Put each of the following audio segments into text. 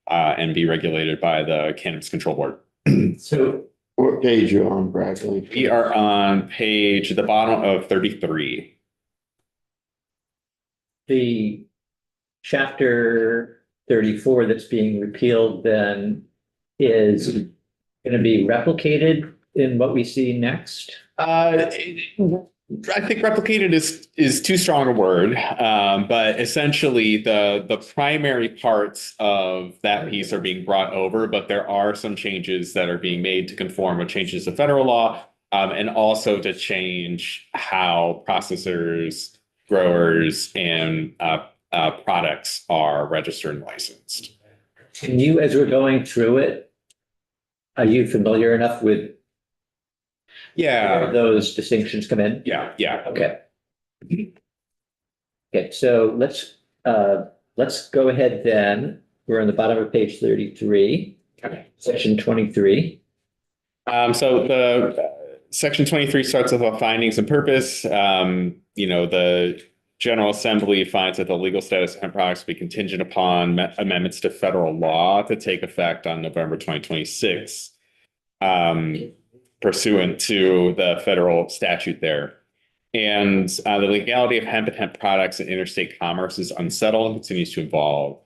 and be regulated by the Cannabis Control Board. So What page you on, Bradley? We are on the bottom of 33. the chapter 34 that's being repealed then is going to be replicated in what we see next? I think replicated is too strong a word, but essentially the primary parts of that piece are being brought over, but there are some changes that are being made to conform with changes to federal law, and also to change how processors, growers, and products are registered and licensed. Can you, as we're going through it, are you familiar enough with where those distinctions come in? Yeah. Okay. Okay, so let's go ahead then. We're on the bottom of page 33, section 23. So the section 23 starts with the findings and purpose. The General Assembly finds that the legal status of hemp products will be contingent upon amendments to federal law to take effect on November 2026, pursuant to the federal statute there. And the legality of hemp and hemp products in interstate commerce is unsettled and continues to evolve.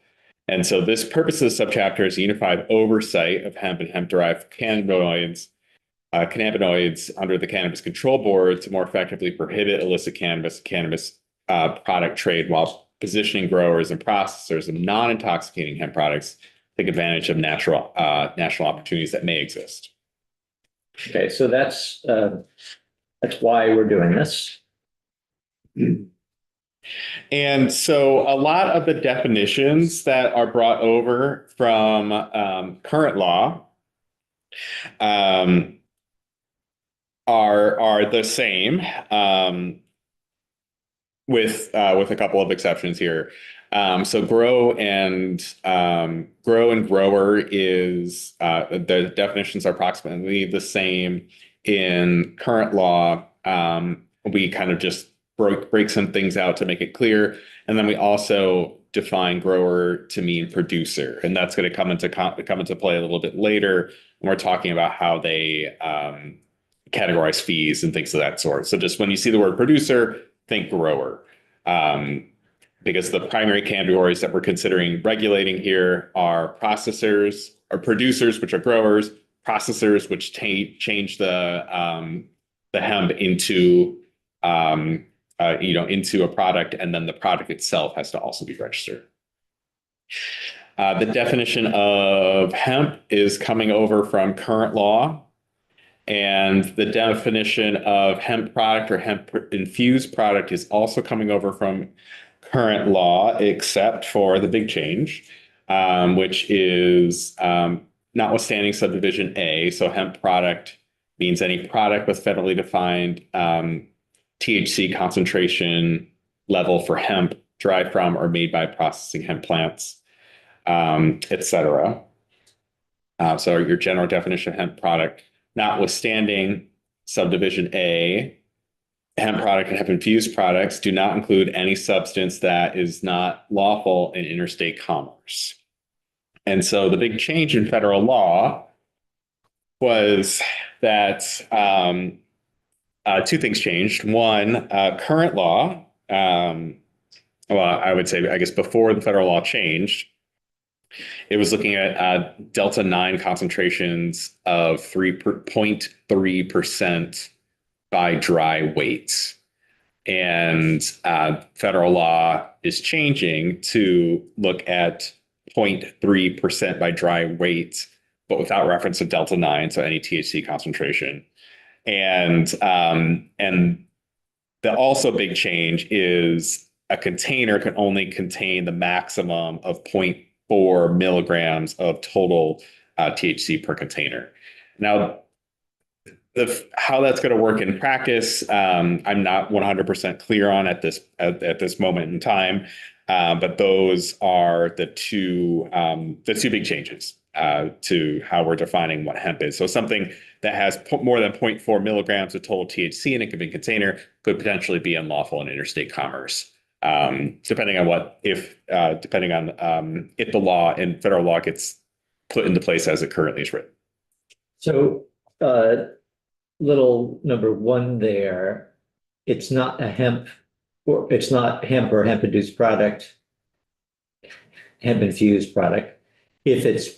And so this purpose of the subchapter is unified oversight of hemp and hemp-derived cannabinoids under the Cannabis Control Board to more effectively prohibit illicit cannabis product trade while positioning growers and processors of non-intoxicating hemp products to take advantage of national opportunities that may exist. Okay, so that's why we're doing this. And so a lot of the definitions that are brought over from current law are the same, with a couple of exceptions here. So grow and grower is the definitions are approximately the same in current law. We kind of just break some things out to make it clear, and then we also define grower to mean producer, and that's going to come into play a little bit later when we're talking about how they categorize fees and things of that sort. So just when you see the word producer, think grower, because the primary categories that we're considering regulating here are processors or producers, which are growers, processors, which change the hemp into into a product, and then the product itself has to also be registered. The definition of hemp is coming over from current law, and the definition of hemp product or hemp infused product is also coming over from current law, except for the big change, which is notwithstanding subdivision A. So hemp product means any product with federally defined THC concentration level for hemp derived from or made by processing hemp plants, etc. So your general definition of hemp product, notwithstanding subdivision A, hemp product and hemp infused products do not include any substance that is not lawful in interstate commerce. And so the big change in federal law was that two things changed. One, current law, well, I would say, I guess before the federal law changed, it was looking at Delta 9 concentrations of 3.3% by dry weight. And federal law is changing to look at 0.3% by dry weight, but without reference to Delta 9, so any THC concentration. And the also big change is a container can only contain the maximum of 0.4 milligrams of total THC per container. Now, how that's going to work in practice, I'm not 100% clear on at this moment in time, but those are the two big changes to how we're defining what hemp is. So something that has more than 0.4 milligrams of total THC in a given container could potentially be unlawful in interstate commerce. Depending on if the law and federal law gets put into place as it currently is written. So, little number one there, it's not a hemp, or it's not hemp or hemp induced product, hemp infused product, if it's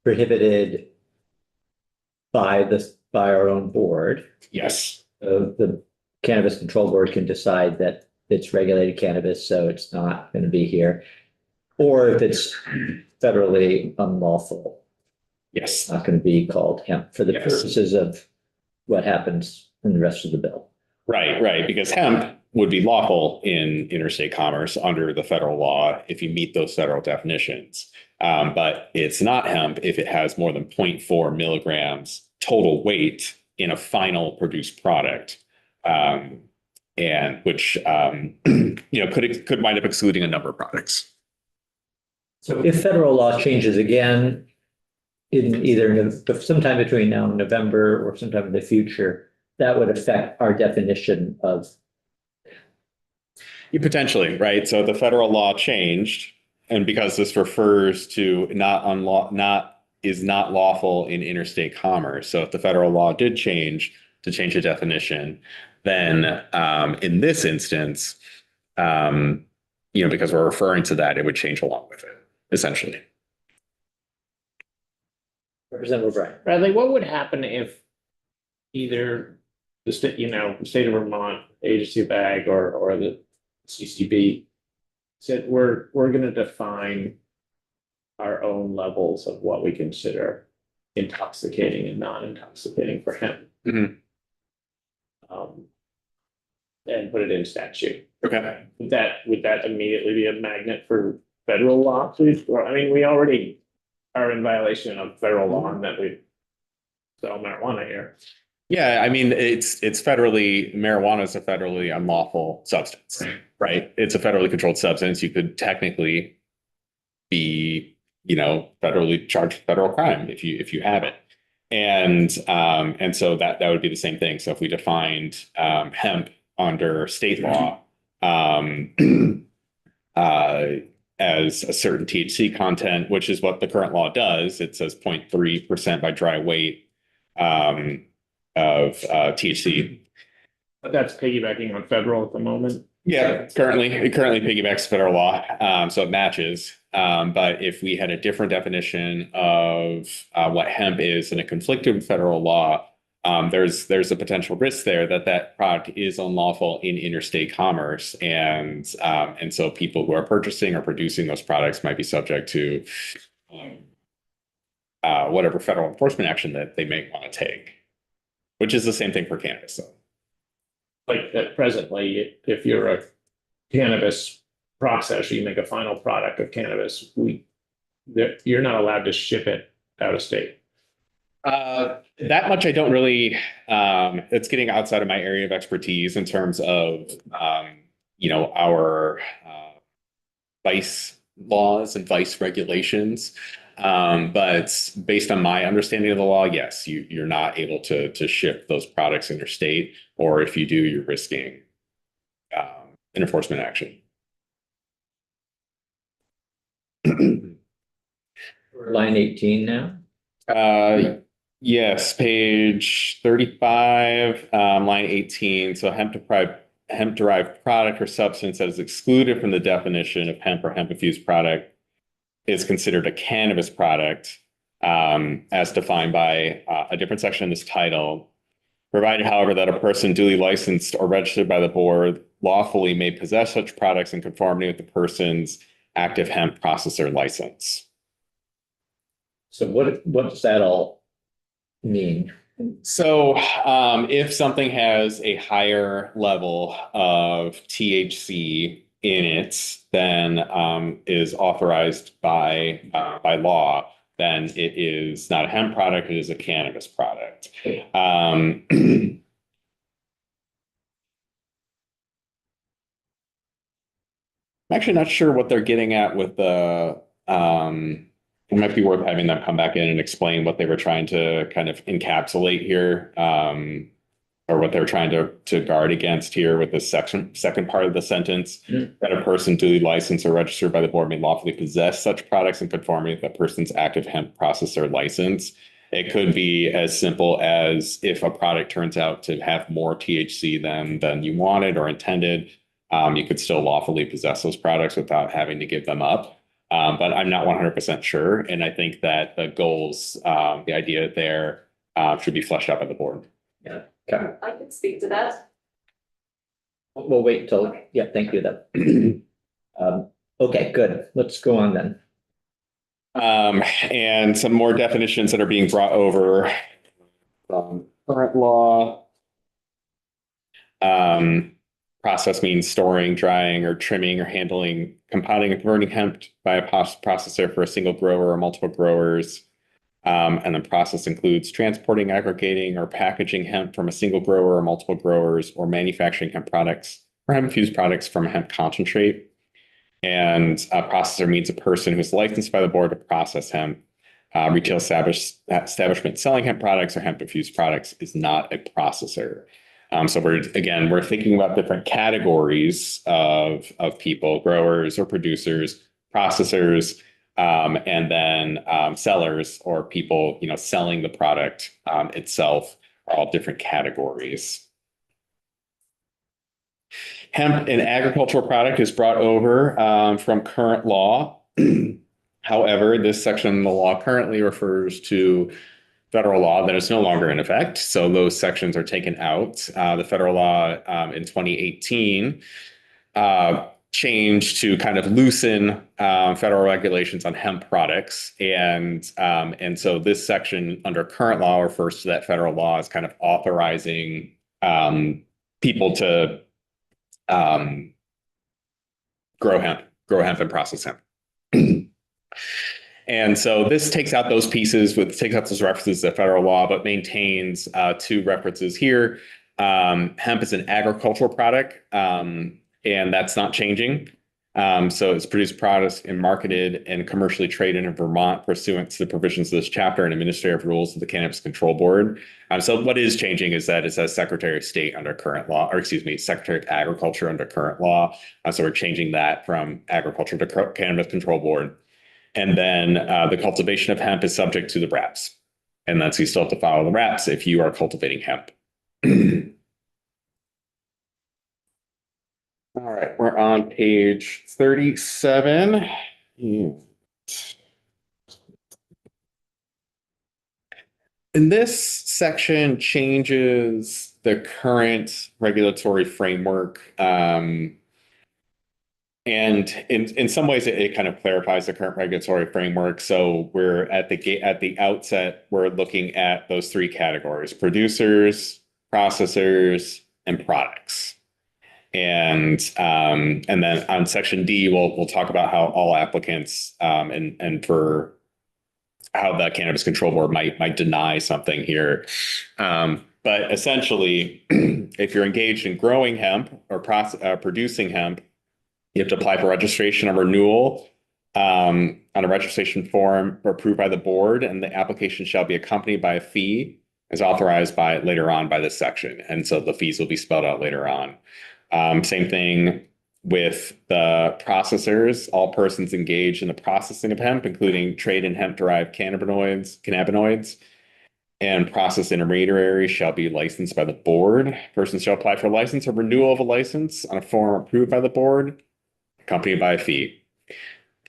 prohibited by our own board. Yes. The Cannabis Control Board can decide that it's regulated cannabis, so it's not going to be here. Or if it's federally unlawful, Yes. it's not going to be called hemp for the Yes. purposes of what happens in the rest of the bill. Right. Because hemp would be lawful in interstate commerce under the federal law if you meet those federal definitions. But it's not hemp if it has more than 0.4 milligrams total weight in a final produced product. And which, could wind up excluding a number of products. So if federal law changes again in either sometime between now and November or sometime in the future, that would affect our definition of. Potentially, right? So the federal law changed, and because this refers to is not lawful in interstate commerce. So if the federal law did change to change the definition, then in this instance, because we're referring to that, it would change along with it, essentially. Representative O'Brien. Bradley, what would happen if either the state, the state of Vermont, Agency of Ag, or the CCB said we're going to define our own levels of what we consider intoxicating and non-intoxicating for hemp, Mhm. and put it in statute? Okay. Would that immediately be a magnet for federal lawsuits? Or, I mean, we already are in violation of federal law in that we sell marijuana here. Yeah, I mean, marijuana is a federally unlawful substance, right? It's a federally controlled substance. You could technically be, federally charged with federal crime if you have it. And so that would be the same thing. So if we defined hemp under state law as a certain THC content, which is what the current law does, it says 0.3% by dry weight of THC. But that's piggybacking on federal at the moment. Yeah, it currently piggybacks federal law, so it matches. But if we had a different definition of what hemp is and it conflicted with federal law, there's a potential risk there that product is unlawful in interstate commerce, and so people who are purchasing or producing those products might be subject to whatever federal enforcement action that they may want to take, which is the same thing for cannabis. So. Like that presently, if you're a cannabis processor, you make a final product of cannabis, you're not allowed to ship it out of state. That much I don't really, it's getting outside of my area of expertise in terms of, our vice laws and vice regulations. But based on my understanding of the law, yes, you're not able to ship those products interstate, or if you do, you're risking an enforcement action. Line 18 now. Yes, page 35, line 18. So hemp-derived product or substance that is excluded from the definition of hemp or hemp-infused product is considered a cannabis product, as defined by a different section in this title, provided, however, that a person duly licensed or registered by the board lawfully may possess such products in conformity with the person's active hemp processor license. So what does that all mean? So if something has a higher level of THC in it than is authorized by law, then it is not a hemp product, it is a cannabis product. I'm actually not sure what they're getting at with the, it might be worth having them come back in and explain what they were trying to kind of encapsulate here. or what they're trying to guard against here with this second part of the sentence, that a person duly licensed or registered by the board may lawfully possess such products in conformity with the person's active hemp processor license. It could be as simple as if a product turns out to have more THC than you wanted or intended, you could still lawfully possess those products without having to give them up. But I'm not 100% sure. And I think that the goals, the idea there should be fleshed out by the board. Yeah, okay. I can speak to that. We'll wait until, yeah, thank you, then. Okay, good. Let's go on then. And some more definitions that are being brought over from current law. Process means storing, drying, or trimming, or handling, compounding, and converting hemp by a processor for a single grower or multiple growers. And the process includes transporting, aggregating, or packaging hemp from a single grower or multiple growers, or manufacturing hemp products or hemp-infused products from hemp concentrate. And a processor means a person who's licensed by the board to process hemp. Retail establishment selling hemp products or hemp-infused products is not a processor. So we're thinking about different categories of people: growers or producers, processors, and then sellers or people, selling the product itself are all different categories. Hemp, an agricultural product, is brought over from current law. However, this section of the law currently refers to federal law that is no longer in effect. So those sections are taken out. The federal law in 2018 changed to kind of loosen federal regulations on hemp products. And so this section under current law refers to that federal law as kind of authorizing people to grow hemp and process hemp. And so this takes out those pieces, takes out those references to federal law, but maintains two references here. Hemp is an agricultural product, and that's not changing. So it's produced, products, and marketed and commercially traded in Vermont pursuant to the provisions of this chapter and administrative rules of the Cannabis Control Board. So what is changing is that it says Secretary of State under current law, or excuse me, Secretary of Agriculture under current law. So we're changing that from agriculture to Cannabis Control Board. And then the cultivation of hemp is subject to the RAPS. And that's, you still have to follow the RAPS if you are cultivating hemp. All right, we're on page 37. And this section changes the current regulatory framework. And in some ways, it kind of clarifies the current regulatory framework. So we're at the outset, we're looking at those three categories: producers, processors, and products. And then on section D, we'll talk about how all applicants and for how the Cannabis Control Board might deny something here. But essentially, if you're engaged in growing hemp or producing hemp, you have to apply for registration or renewal on a registration form approved by the board, and the application shall be accompanied by a fee as authorized by later on by this section. And so the fees will be spelled out later on. Same thing with the processors. All persons engaged in the processing of hemp, including trade in hemp-derived cannabinoids, and process intermediaries shall be licensed by the board. Persons shall apply for a license or renewal of a license on a form approved by the board, accompanied by a fee.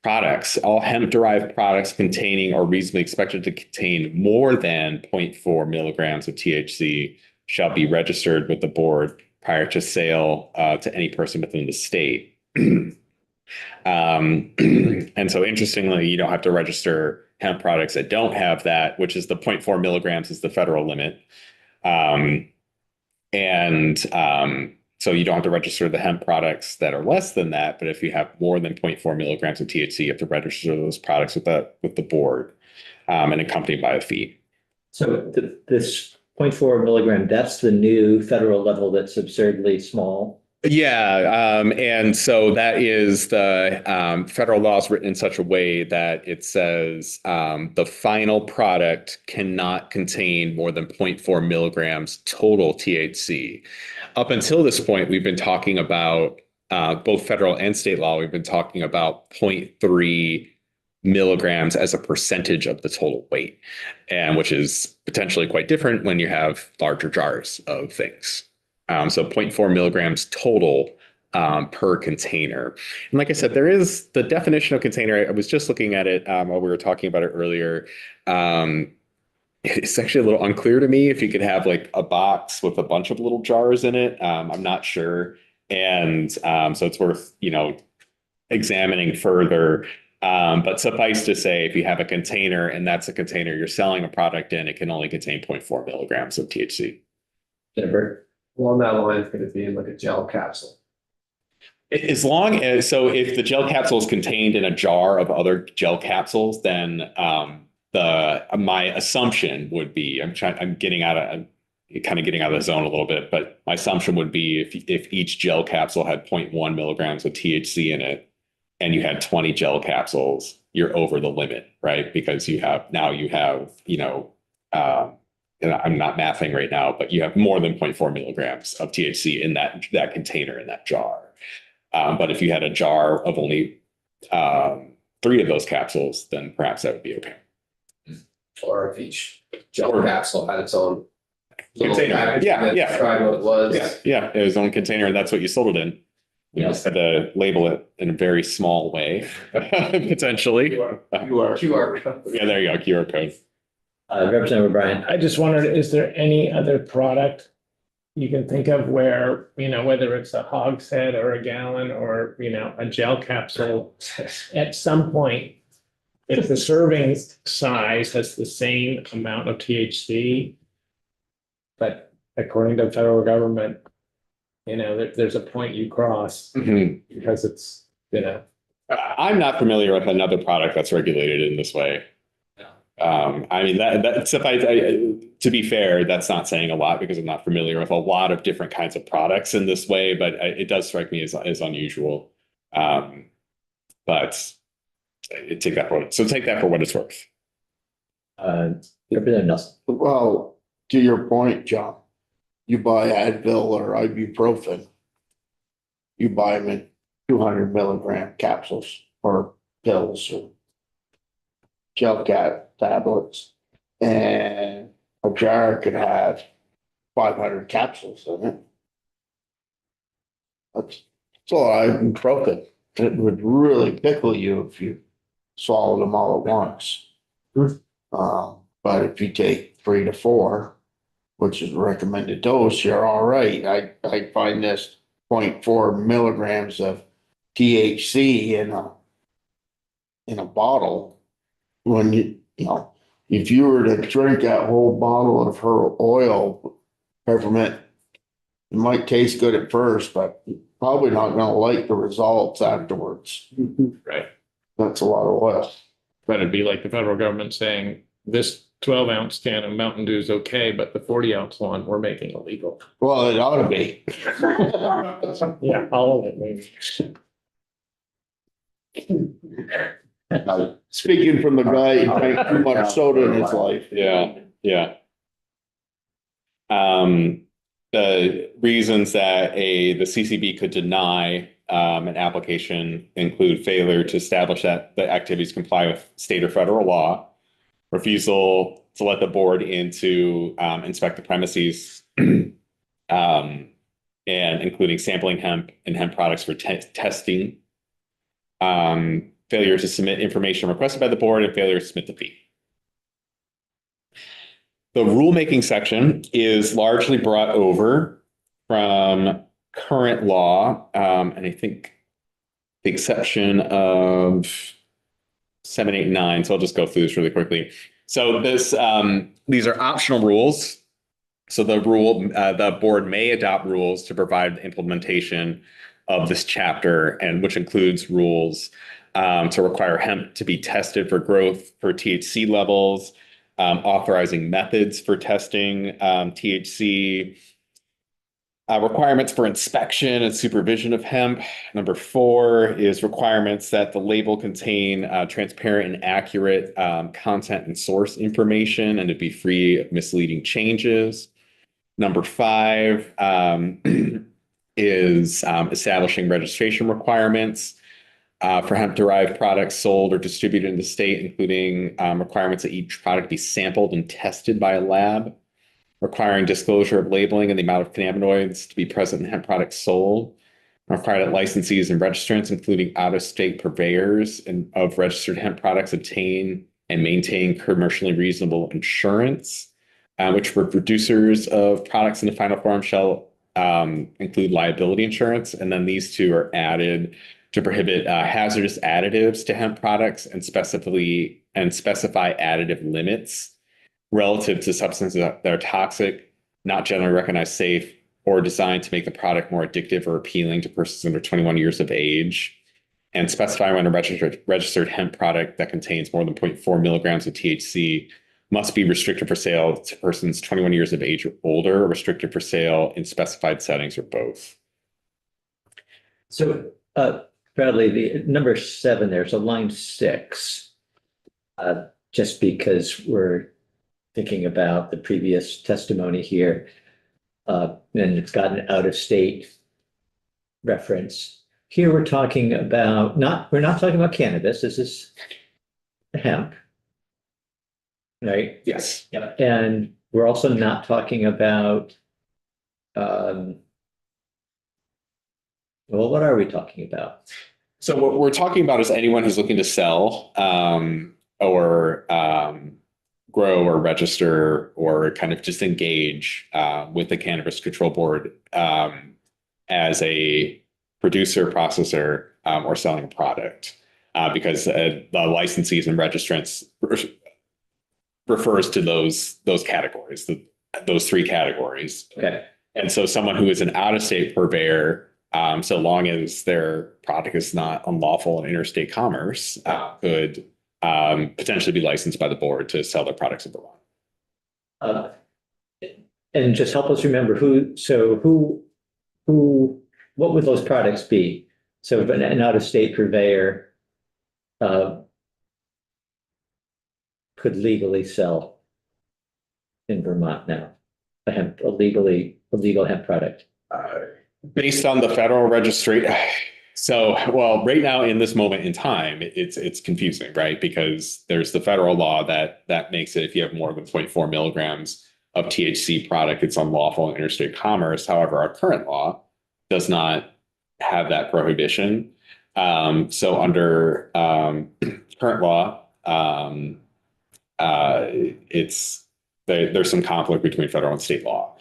Products. All hemp-derived products containing or reasonably expected to contain more than 0.4 milligrams of THC shall be registered with the board prior to sale to any person within the state. And so interestingly, you don't have to register hemp products that don't have that, which is the 0.4 milligrams is the federal limit. So you don't have to register the hemp products that are less than that, but if you have more than 0.4 milligrams of THC, you have to register those products with the board and accompanied by a fee. So this 0.4 milligram, that's the new federal level that's absurdly small. Yeah, and so that is the federal law is written in such a way that it says the final product cannot contain more than 0.4 milligrams total THC. Up until this point, we've been talking about both federal and state law. We've been talking about 0.3 milligrams as a percentage of the total weight, and which is potentially quite different when you have larger jars of things. So 0.4 milligrams total per container. And like I said, there is the definition of container. I was just looking at it while we were talking about it earlier. It's actually a little unclear to me if you could have like a box with a bunch of little jars in it. I'm not sure. And so it's worth, examining further. But suffice to say, if you have a container and that's a container you're selling a product in, it can only contain 0.4 milligrams of THC. Jennifer? Along that line, it's gonna be in like a gel capsule. As long as, so if the gel capsule is contained in a jar of other gel capsules, then my assumption would be, I'm getting out of the zone a little bit, but my assumption would be if each gel capsule had 0.1 milligrams of THC in it, and you had 20 gel capsules, you're over the limit, right? Because and I'm not mathing right now, but you have more than 0.4 milligrams of THC in that container, in that jar. But if you had a jar of only 3 of those capsules, then perhaps that would be okay. Or if each gel capsule had its own little Container. package Yeah, that yeah. described what it was. Yeah, it was own container, and that's what you sold it in. You just had to label it in a very small way, potentially. QR code. Yeah, there you go, QR code. Representative O'Brien? I just wondered, is there any other product you can think of where, whether it's a hogshead or a gallon or, a gel capsule, at some point, if the serving size has the same amount of THC, but according to the federal government, there's a point you cross Mhm. because it's, I'm not familiar with another product that's regulated in this way. I mean, to be fair, that's not saying a lot because I'm not familiar with a lot of different kinds of products in this way, but it does strike me as unusual. But take that for what it's worth. Representative Nelson? Well, to your point, John, you buy Advil or ibuprofen, you buy them in 200 milligram capsules or pills or gel cap tablets, and a jar could have 500 capsules in it. That's a lot of ibuprofen. It would really pickle you if you swallowed them all at once. But if you take 3 to 4, which is the recommended dose, you're all right. I find this 0.4 milligrams of THC in a bottle, when if you were to drink that whole bottle of her oil, peppermint, it might taste good at first, but you're probably not gonna like the results afterwards. right. That's a lot of oil. But it'd be like the federal government saying this 12-ounce can of Mountain Dew is okay, but the 40-ounce one we're making illegal. Well, it ought to be. Yeah, all of it maybe. Speaking from the guy who drank too much soda in his life. Yeah. The reasons that the CCB could deny an application include failure to establish that the activities comply with state or federal law, refusal to let the board in to inspect the premises, and including sampling hemp and hemp products for testing, failure to submit information requested by the board, and failure to submit the fee. The rulemaking section is largely brought over from current law, and I think the exception of 789. So I'll just go through this really quickly. So these are optional rules. So the board may adopt rules to provide implementation of this chapter, and which includes rules to require hemp to be tested for growth for THC levels, authorizing methods for testing THC, Requirements for inspection and supervision of hemp. Number 4 is requirements that the label contain transparent and accurate content and source information and to be free of misleading changes. Number 5 is establishing registration requirements for hemp-derived products sold or distributed in the state, including requirements that each product be sampled and tested by a lab, requiring disclosure of labeling and the amount of cannabinoids to be present in hemp products sold, require that licensees and registrants, including out-of-state purveyors of registered hemp products, obtain and maintain commercially reasonable insurance, which for producers of products in the final form shall include liability insurance. And then these 2 are added to prohibit hazardous additives to hemp products and specify additive limits relative to substances that are toxic, not generally recognized safe, or designed to make the product more addictive or appealing to persons under 21 years of age, and specify when a registered hemp product that contains more than 0.4 milligrams of THC must be restricted for sale to persons 21 years of age or older, or restricted for sale in specified settings, or both. So, Bradley, the number 7 there, so line 6, just because we're thinking about the previous testimony here, and it's got an out-of-state reference. Here we're talking about we're not talking about cannabis. This is hemp, right? Yes. Yeah, and we're also not talking about, well, what are we talking about? So what we're talking about is anyone who's looking to sell or grow or register or kind of just engage with the Cannabis Control Board as a producer, processor, or selling a product, because the licensees and registrants refers to those categories, those 3 categories. Okay. And so someone who is an out-of-state purveyor, so long as their product is not unlawful in interstate commerce, could potentially be licensed by the board to sell their products in Vermont. And just help us remember what would those products be? So if an out-of-state purveyor could legally sell in Vermont now, a legal hemp product. Based on the federal registry. So, well, right now in this moment in time, it's confusing, right? Because there's the federal law that makes it, if you have more than 0.4 milligrams of THC product, it's unlawful in interstate commerce. However, our current law does not have that prohibition. So under current law, there's some conflict between federal and state law.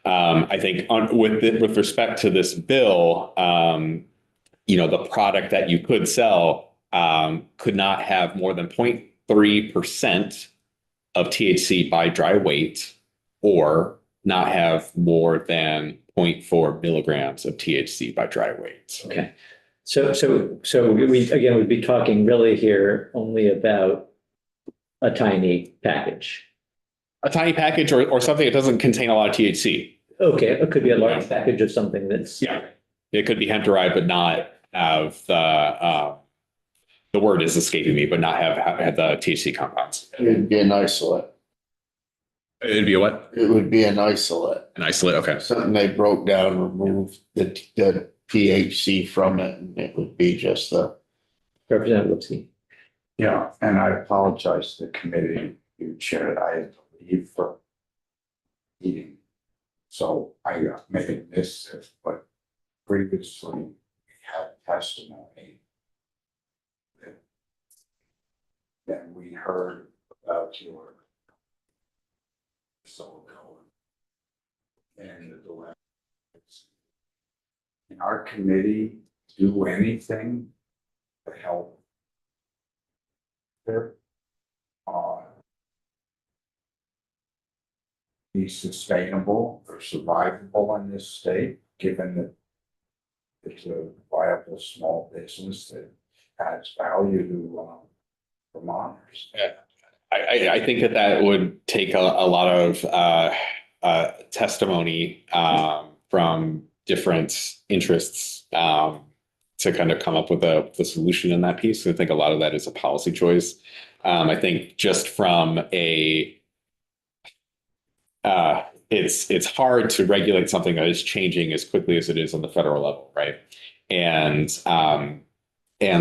I think with respect to this bill, the product that you could sell could not have more than 0.3% of THC by dry weight, or not have more than 0.4 milligrams of THC by dry weight. Okay. So we would be talking really here only about a tiny package. A tiny package or something that doesn't contain a lot of THC. Okay, it could be a large package of something that's. Yeah. It could be hemp derived, but not have the word is escaping me, but not have the THC compounds. It'd be an isolate. It'd be a what? It would be an isolate. An isolate. Okay. Something they broke down, removed the THC from it, and it would be just the. Representative Lipsky. Yeah, and I apologize to the committee you chaired. I had to leave for eating. So I may have missed it, but previously we had testimony that we heard about your silicone and the dilemma. Can our committee do anything to help there? Be sustainable or survivable in this state, given that it's a viable small business that adds value to Vermonters. I think that would take a lot of testimony from different interests to kind of come up with the solution in that piece. So I think a lot of that is a policy choice. I think just from it's hard to regulate something that is changing as quickly as it is on the federal level, right? And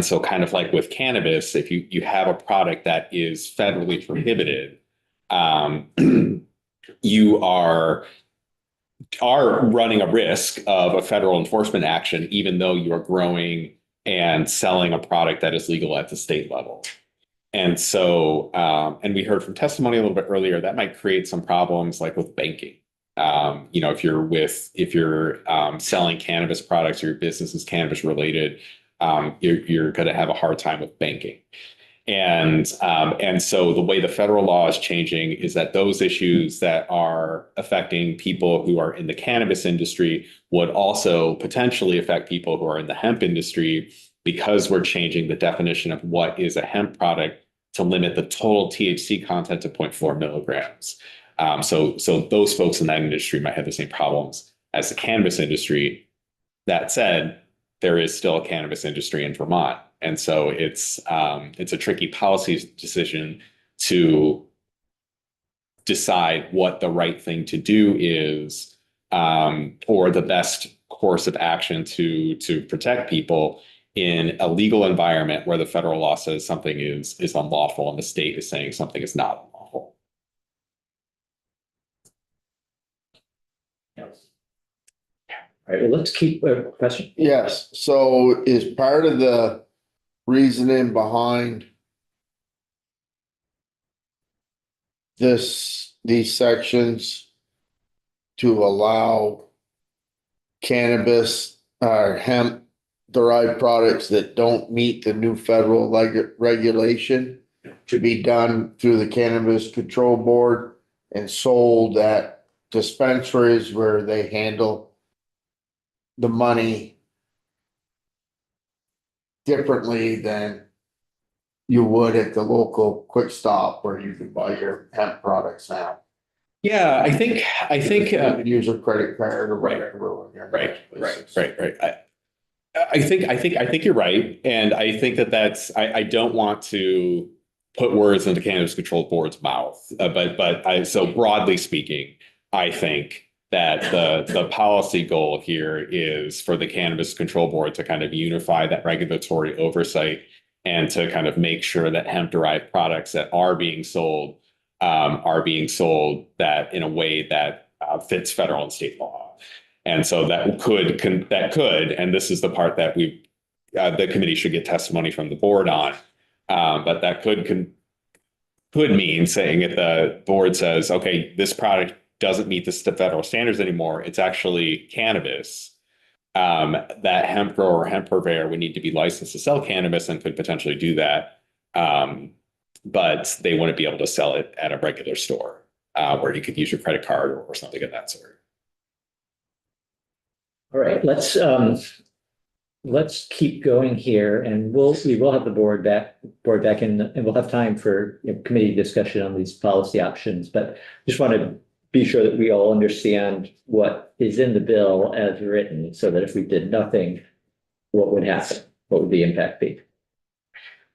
so kind of like with cannabis, if you have a product that is federally prohibited, you are running a risk of a federal enforcement action, even though you are growing and selling a product that is legal at the state level. And so, and we heard from testimony a little bit earlier, that might create some problems like with banking. If you're selling cannabis products or your business is cannabis related, you're going to have a hard time with banking. And so the way the federal law is changing is that those issues that are affecting people who are in the cannabis industry would also potentially affect people who are in the hemp industry, because we're changing the definition of what is a hemp product to limit the total THC content to 0.4 milligrams. So those folks in that industry might have the same problems as the cannabis industry. That said, there is still a cannabis industry in Vermont. And so it's a tricky policy decision to decide what the right thing to do is, or the best course of action to protect people in a legal environment where the federal law says something is unlawful and the state is saying something is not unlawful. Yes. All right, well, let's keep a question. Yes, so is part of the reasoning behind these sections to allow cannabis or hemp derived products that don't meet the new federal regulation to be done through the Cannabis Control Board and sold at dispensaries where they handle the money differently than you would at the local quick stop where you can buy your hemp products now. Yeah, I think You can use a credit card or Right. whatever. right. I think you're right, and I think I don't want to put words into Cannabis Control Board's mouth, so broadly speaking, I think that the policy goal here is for the Cannabis Control Board to kind of unify that regulatory oversight and to kind of make sure that hemp derived products that are being sold that in a way that fits federal and state law. And so that could, and this is the part that the committee should get testimony from the board on. But that could mean saying if the board says, okay, this product doesn't meet the federal standards anymore, it's actually cannabis, that hemp grower or hemp purveyor would need to be licensed to sell cannabis and could potentially do that. But they wouldn't be able to sell it at a regular store where you could use your credit card or something of that sort. All right, let's keep going here, and we will have the board back in, and we'll have time for committee discussion on these policy options. But just want to be sure that we all understand what is in the bill as written, so that if we did nothing, what would happen? What would the impact be?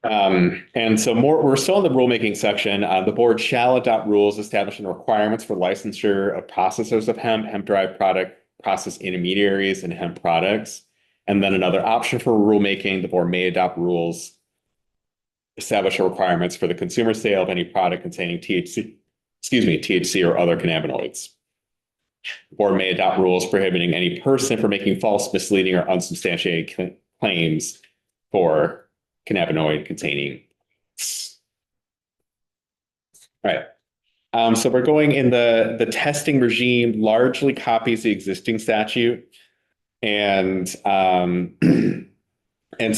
And so we're still in the rulemaking section. The board shall adopt rules establishing requirements for licensure of processors of hemp-derived product, process intermediaries, and hemp products. And then another option for rulemaking, the board may adopt rules establishing requirements for the consumer sale of any product containing THC or other cannabinoids. The board may adopt rules prohibiting any person from making false, misleading, or unsubstantiated claims for cannabinoid containing. All right. So we're going in the testing regime largely copies the existing statute. And so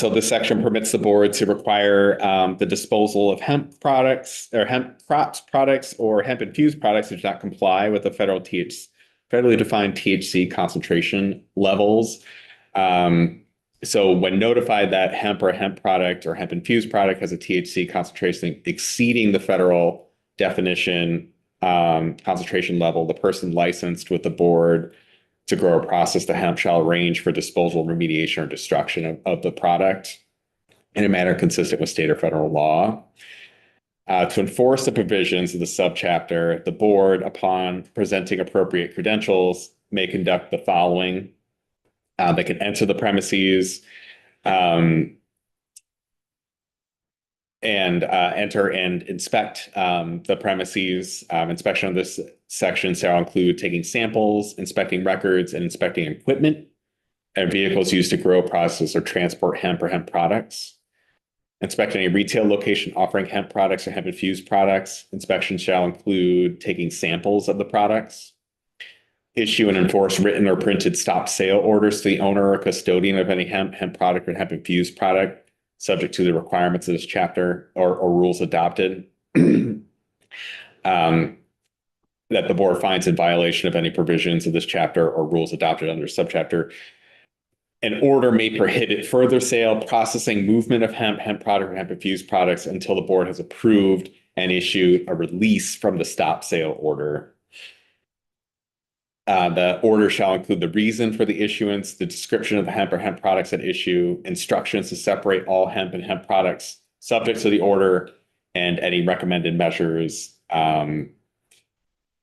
this section permits the board to require the disposal of hemp products or hemp crops products or hemp infused products that do not comply with the federally defined THC concentration levels. So when notified that hemp or hemp product or hemp infused product has a THC concentration exceeding the federal definition concentration level, the person licensed with the board to grow or process the hemp shall arrange for disposal, remediation, or destruction of the product in a manner consistent with state or federal law. To enforce the provisions of the subchapter, the board, upon presenting appropriate credentials, may conduct the following. They can enter the premises, and enter and inspect the premises. Inspection of this section shall include taking samples, inspecting records, and inspecting equipment and vehicles used to grow, process, or transport hemp or hemp products. Inspecting a retail location offering hemp products or hemp infused products. Inspection shall include taking samples of the products. Issue and enforce written or printed stop sale orders to the owner or custodian of any hemp product, or hemp infused product, subject to the requirements of this chapter or rules adopted. That the board finds in violation of any provisions of this chapter or rules adopted under subchapter. An order may prohibit further sale, processing, movement of hemp product, or hemp infused products until the board has approved and issued a release from the stop sale order. The order shall include the reason for the issuance, the description of the hemp or hemp products at issue, instructions to separate all hemp and hemp products subject to the order, and any recommended measures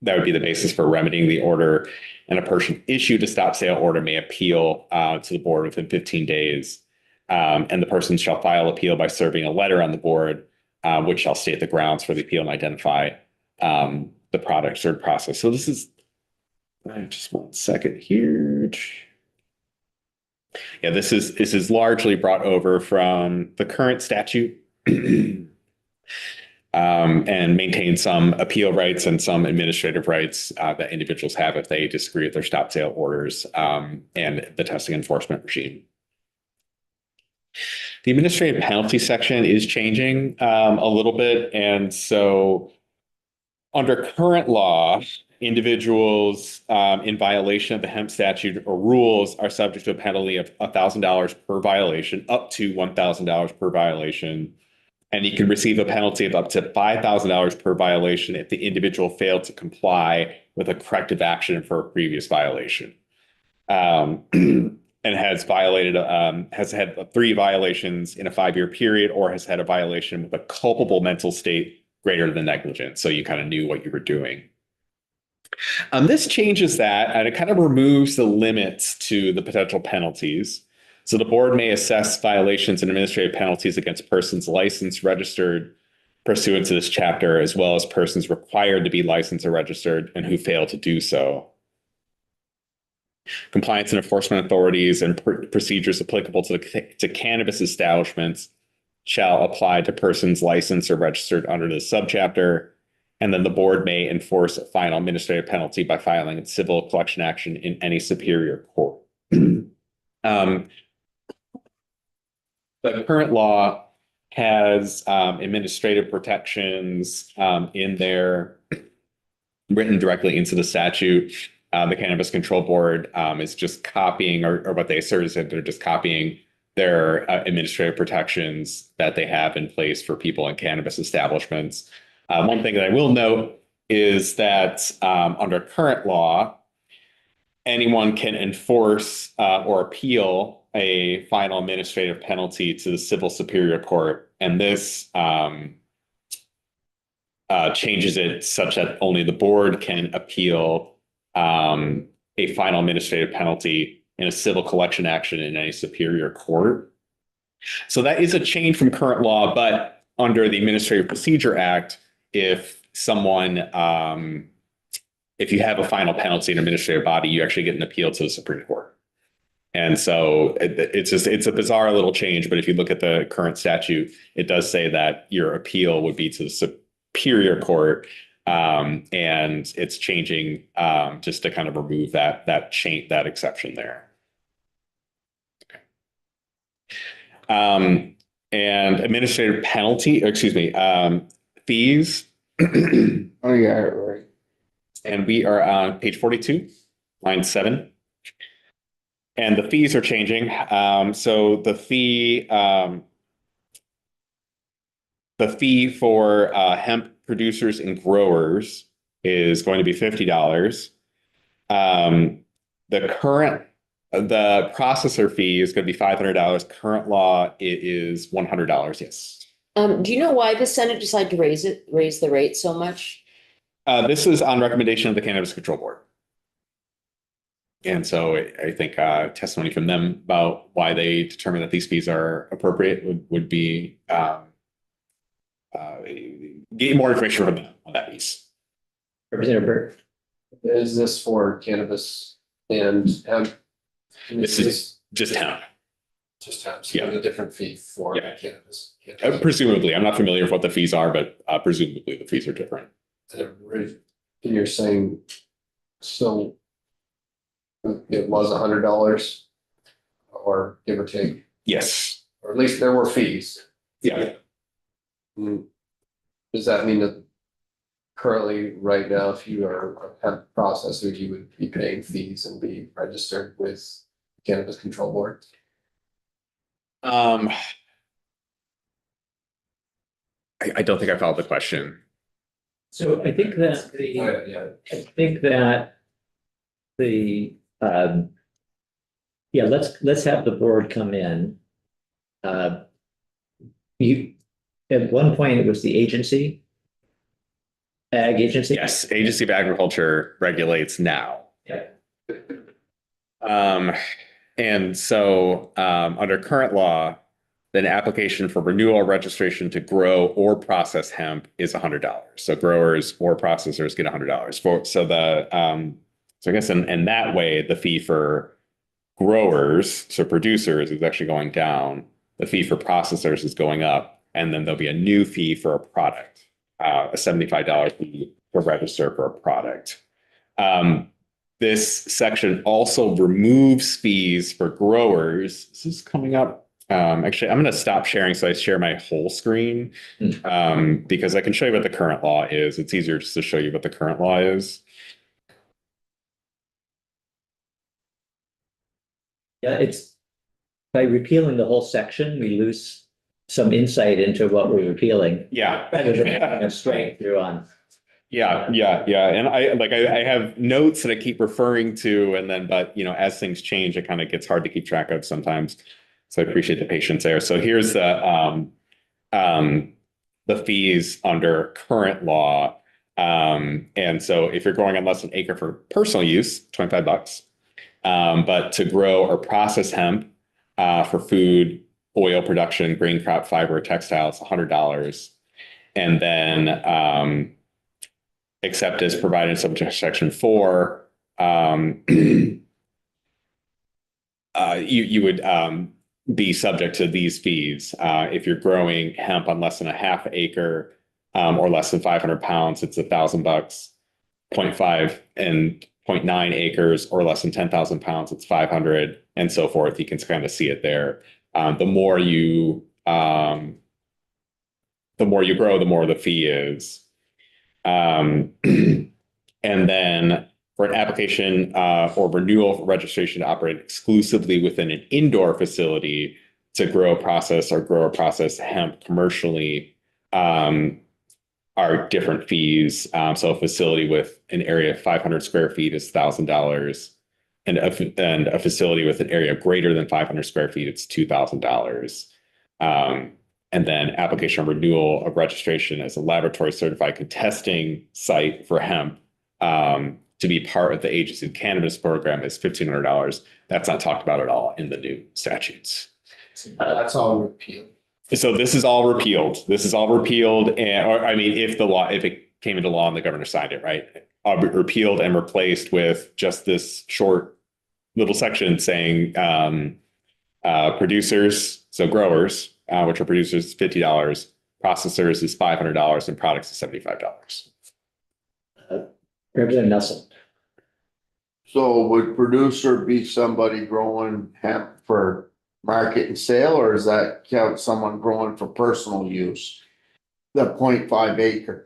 that would be the basis for remedying the order. And a person issued a stop sale order may appeal to the board within 15 days. And the person shall file appeal by serving a letter on the board, which shall state the grounds for the appeal and identify the product or process. So this is, just one second here. Yeah, this is largely brought over from the current statute. And maintain some appeal rights and some administrative rights that individuals have if they disagree with their stop sale orders and the testing enforcement regime. The administrative penalty section is changing a little bit. And so under current law, individuals in violation of the hemp statute or rules are subject to a penalty of $1,000 per violation, up to $1,000 per violation. And you can receive a penalty of up to $5,000 per violation if the individual failed to comply with a corrective action for a previous violation. And has violated, has had 3 violations in a 5-year period, or has had a violation with a culpable mental state greater than negligence. So you kind of knew what you were doing. This changes that, and it kind of removes the limits to the potential penalties. So the board may assess violations and administrative penalties against persons licensed, registered pursuant to this chapter, as well as persons required to be licensed or registered and who fail to do so. Compliance and enforcement authorities and procedures applicable to cannabis establishments shall apply to persons licensed or registered under the subchapter. And then the board may enforce a final administrative penalty by filing a civil collection action in any superior court. The current law has administrative protections in there written directly into the statute. The Cannabis Control Board is just copying, or what they assert is that they're just copying their administrative protections that they have in place for people in cannabis establishments. One thing that I will note is that under current law, anyone can enforce or appeal a final administrative penalty to the civil superior court. And this changes it such that only the board can appeal a final administrative penalty in a civil collection action in any superior court. So that is a change from current law, but under the Administrative Procedure Act, if someone, if you have a final penalty in an administrative body, you actually get an appeal to the Supreme Court. And so it's a bizarre little change, but if you look at the current statute, it does say that your appeal would be to the superior court. And it's changing just to kind of remove that exception there. Okay. And administrative penalty, fees. Oh, yeah, right. And we are on page 42, line 7. And the fees are changing. So the fee for hemp producers and growers is going to be $50. the processor fee is going to be $500. Current law, it is $100. Yes. Do you know why the Senate decided to raise the rate so much? This is on recommendation of the Cannabis Control Board. And so I think testimony from them about why they determine that these fees are appropriate would be getting more information from them on that piece. Representative Burt. Is this for cannabis and hemp? This is just hemp. Just hemp, Yeah. so a different fee for Yeah. cannabis. Presumably, I'm not familiar with what the fees are, but presumably the fees are different. And you're saying, so it was $100 or give or take, Yes. or at least there were fees. Yeah. Hmm. Does that mean that currently, right now, if you are a hemp processor, you would be paying fees and be registered with Cannabis Control Board? I don't think I followed the question. So I think that Yeah. I think that yeah, let's have the board come in. You, at one point, it was the agency. Ag agency? Yes, Agency of Agriculture regulates now. Yeah. And so under current law, then application for renewal or registration to grow or process hemp is $100. So growers or processors get $100 for, so I guess in that way, the fee for growers, so producers, is actually going down. The fee for processors is going up, and then there'll be a new fee for a product, a $75 fee to register for a product. This section also removes fees for growers. This is coming up. Actually, I'm going to stop sharing so I share my whole screen because I can show you what the current law is. It's easier just to show you what the current law is. Yeah, it's by repealing the whole section, we lose some insight into what we're repealing. Yeah. Rather than having a straight through on. Yeah. And I have notes that I keep referring to, and then, but as things change, it kind of gets hard to keep track of sometimes. So I appreciate the patience there. So here's the fees under current law. And so if you're growing on less than an acre for personal use, $25. But to grow or process hemp for food, oil production, grain crop, fiber, textiles, $100. And then except as provided in subsection 4, you would be subject to these fees. If you're growing hemp on less than a half acre or less than 500 pounds, it's $1,000. 0.5 and 0.9 acres or less than 10,000 pounds, it's 500, and so forth. You can kind of see it there. The more you grow, the more the fee is. And then for an application for renewal for registration to operate exclusively within an indoor facility to grow, process, hemp commercially are different fees. So a facility with an area of 500 square feet is $1,000. And a facility with an area greater than 500 square feet, it's $2,000. And then application renewal of registration as a laboratory certified contesting site for hemp to be part of the agency cannabis program is $1,500. That's not talked about at all in the new statutes. That's all repealed. So this is all repealed. And, or I mean, if it came into law and the governor signed it, right? Repealed and replaced with just this short little section saying producers, so growers, which are producers, $50, processors is $500, and products is $75. Representative Nelson. So would producer be somebody growing hemp for market and sale, or does that count someone growing for personal use? The 0.5 acre.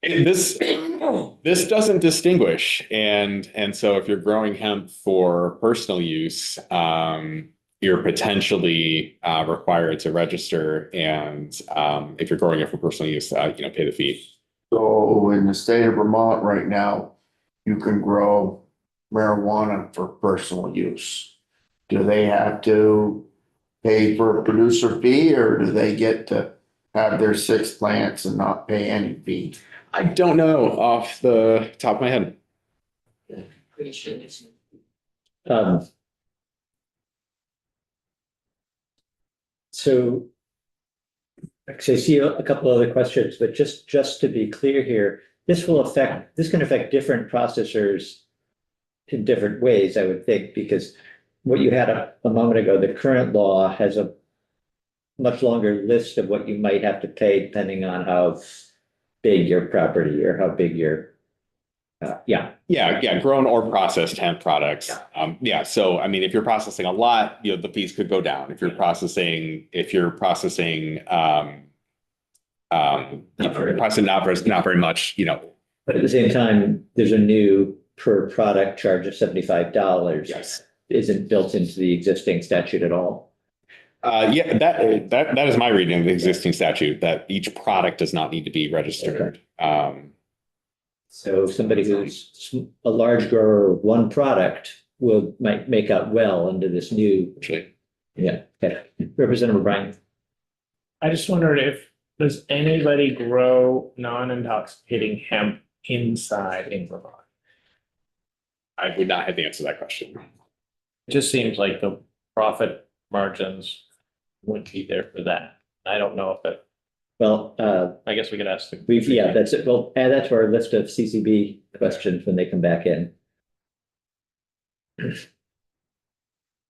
This doesn't distinguish, and so if you're growing hemp for personal use, you're potentially required to register, and if you're growing it for personal use, pay the fee. So in the state of Vermont right now, you can grow marijuana for personal use? Do they have to pay for a producer fee, or do they get to have their 6 plants and not pay any fee? I don't know off the top of my head. Um, so actually, I see a couple other questions, but just to be clear here, this can affect different processors in different ways, I would think, because what you had a moment ago, the current law has a much longer list of what you might have to pay depending on how big your property or how big your, yeah. Yeah, grown or processed hemp products. Yeah, so I mean, if you're processing a lot, you know, the fees could go down. If you're processing, processing not very much, you know. But at the same time, there's a new per product charge of $75. Yes. Isn't built into the existing statute at all. Yeah, that is my reading of the existing statute, that each product does not need to be registered. So somebody who's a large grower of one product might make out well under this new, Actually, yeah, okay. Representative O'Brien. I just wondered if, does anybody grow non-intoxicating hemp inside in Vermont? I would not have the answer to that question. It just seems like the profit margins wouldn't be there for that. I don't know if it, Well, I guess we could ask. yeah, that's it. We'll add that to our list of CCB questions when they come back in.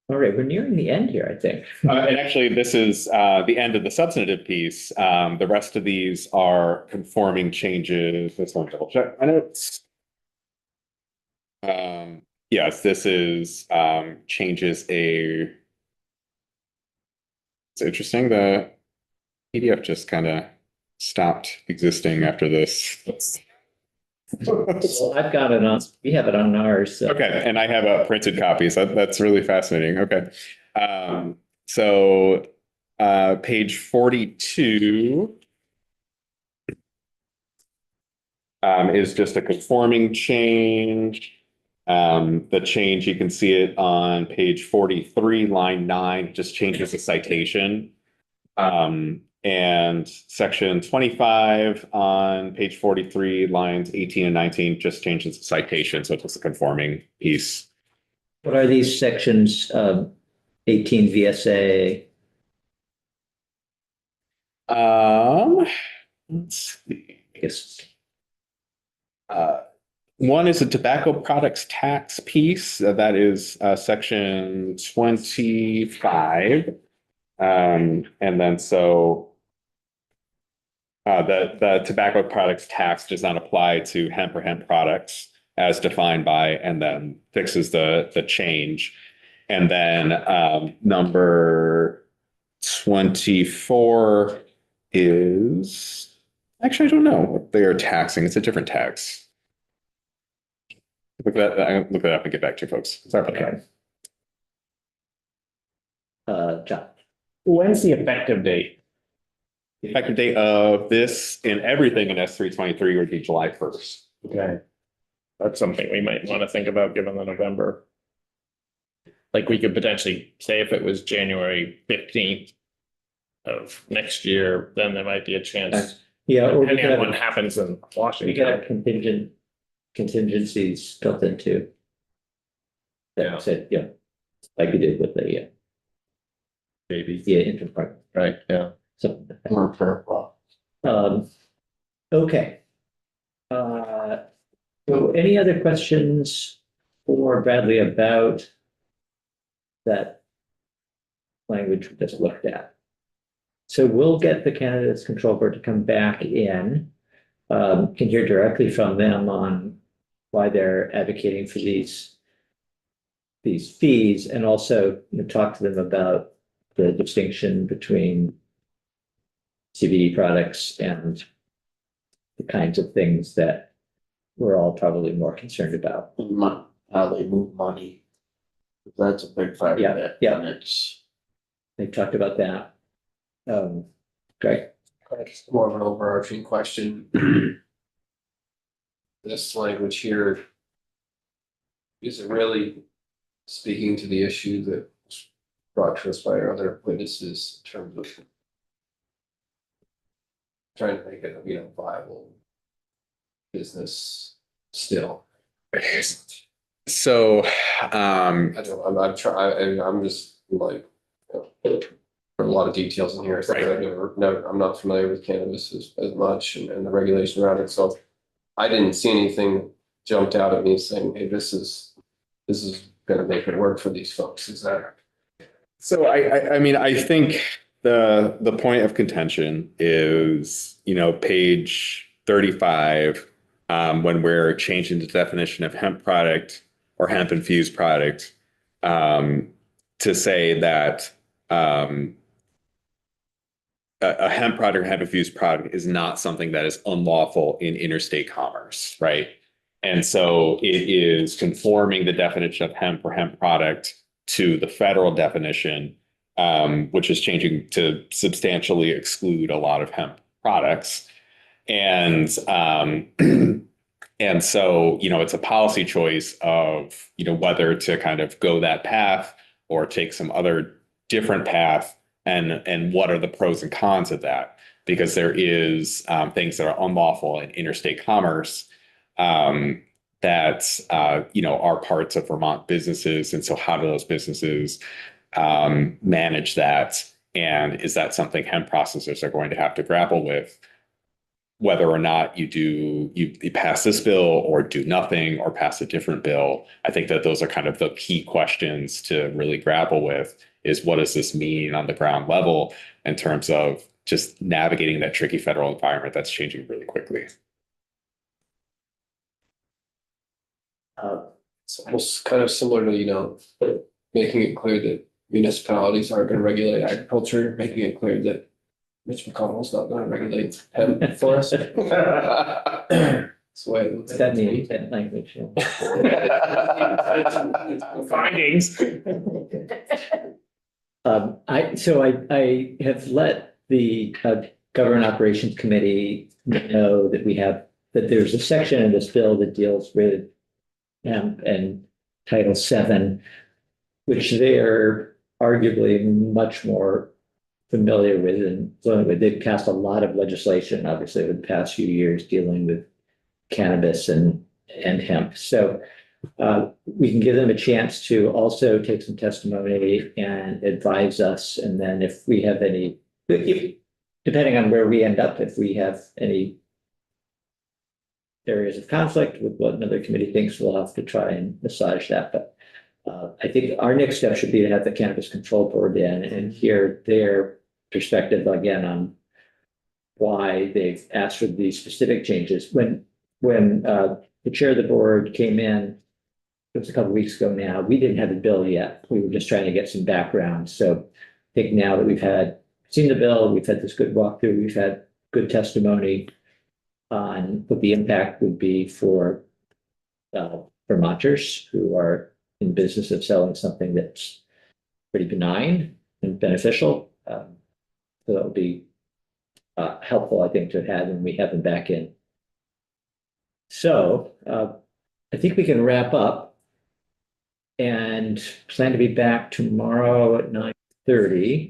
All right, we're nearing the end here, I think. And actually, this is the end of the substantive piece. The rest of these are conforming changes. Let's one double check my notes. Yes, this is changes a. It's interesting. The PDF just kind of stopped existing after this. Well, I've got it on, we have it on ours. So. Okay, and I have a printed copy, so that's really fascinating. Okay. So page 42 is just a conforming change. The change, you can see it on page 43, line 9, just changes the citation. And section 25 on page 43, lines 18 and 19, just changes the citation. So it's just a conforming piece. What are these sections? 18 VSA. Let's see. I guess. One is a tobacco products tax piece. That is section 25. And then so the tobacco products tax does not apply to hemp or hemp products as defined by, and then fixes the change. And then number 24 is, actually, I don't know what they are taxing. It's a different tax. Look that up and get back to you folks. Sorry about that. John. When's the effective date? The effective date of this and everything in S323 would be July 1st. Okay. That's something we might want to think about given the November. Like we could potentially say if it was January 15th of next year, then there might be a chance. Yeah, or we Depending could on have, what happens in we could Washington. have contingencies built into. Yeah. That said, yeah, like we did with the, Maybe. the interim part, Right, yeah. something like that. Or fair play. Okay. So any other questions for Bradley about that language we just looked at? So we'll get the Candidates Control Board to come back in, can hear directly from them on why they're advocating for these fees, and also talk to them about the distinction between CBD products and the kinds of things that we're all probably more concerned about. How they move money. That's a big factor. Yeah, that- yeah. and it's, They talked about that. Great. More of an overarching question. This language here Is it really speaking to the issue that was brought to us by our other witnesses in terms of trying to make it, viable business still? So, I don't, I'm trying, I'm just like, there are a lot of details in here. So Right. I've never, I'm not familiar with cannabis as much and the regulation around it. So I didn't see anything jumped out at me saying, hey, this is gonna make it work for these folks. Is that? So I mean, I think the point of contention is, page 35, when we're changing the definition of hemp product or hemp infused product, to say that a hemp product or hemp infused product is not something that is unlawful in interstate commerce, right? And so it is conforming the definition of hemp or hemp product to the federal definition, which is changing to substantially exclude a lot of hemp products. And and so, it's a policy choice of, whether to kind of go that path or take some other different path, and what are the pros and cons of that? Because there is things that are unlawful in interstate commerce, that are parts of Vermont businesses. And so how do those businesses manage that? And is that something hemp processors are going to have to grapple with, whether or not you pass this bill or do nothing or pass a different bill? I think that those are kind of the key questions to really grapple with, is what does this mean on the ground level in terms of just navigating that tricky federal environment that's changing really quickly. It's almost kind of similar to, making it clear that municipalities aren't gonna regulate agriculture, making it clear that Mitch McConnell's not gonna regulate hemp for us. That's the way it looks. That means that language. Findings. I have let the Government Operations Committee know that there's a section in this bill that deals with hemp and Title VII, which they're arguably much more familiar with. And so they've passed a lot of legislation, obviously, over the past few years dealing with cannabis and hemp. So we can give them a chance to also take some testimony and advise us. And then if we have depending on where we end up, if we have any areas of conflict with what another committee thinks, we'll have to try and massage that. But I think our next step should be to have the Cannabis Control Board in and hear their perspective again on why they've asked for these specific changes. When the chair of the board came in, it was a couple of weeks ago now, we didn't have a bill yet. We were just trying to get some background. So I think now that we've seen the bill, we've had this good walkthrough, we've had good testimony on what the impact would be for Vermonters who are in business of selling something that's pretty benign and beneficial. So that would be helpful, I think, to have when we have them back in. So I think we can wrap up and plan to be back tomorrow at 9:30.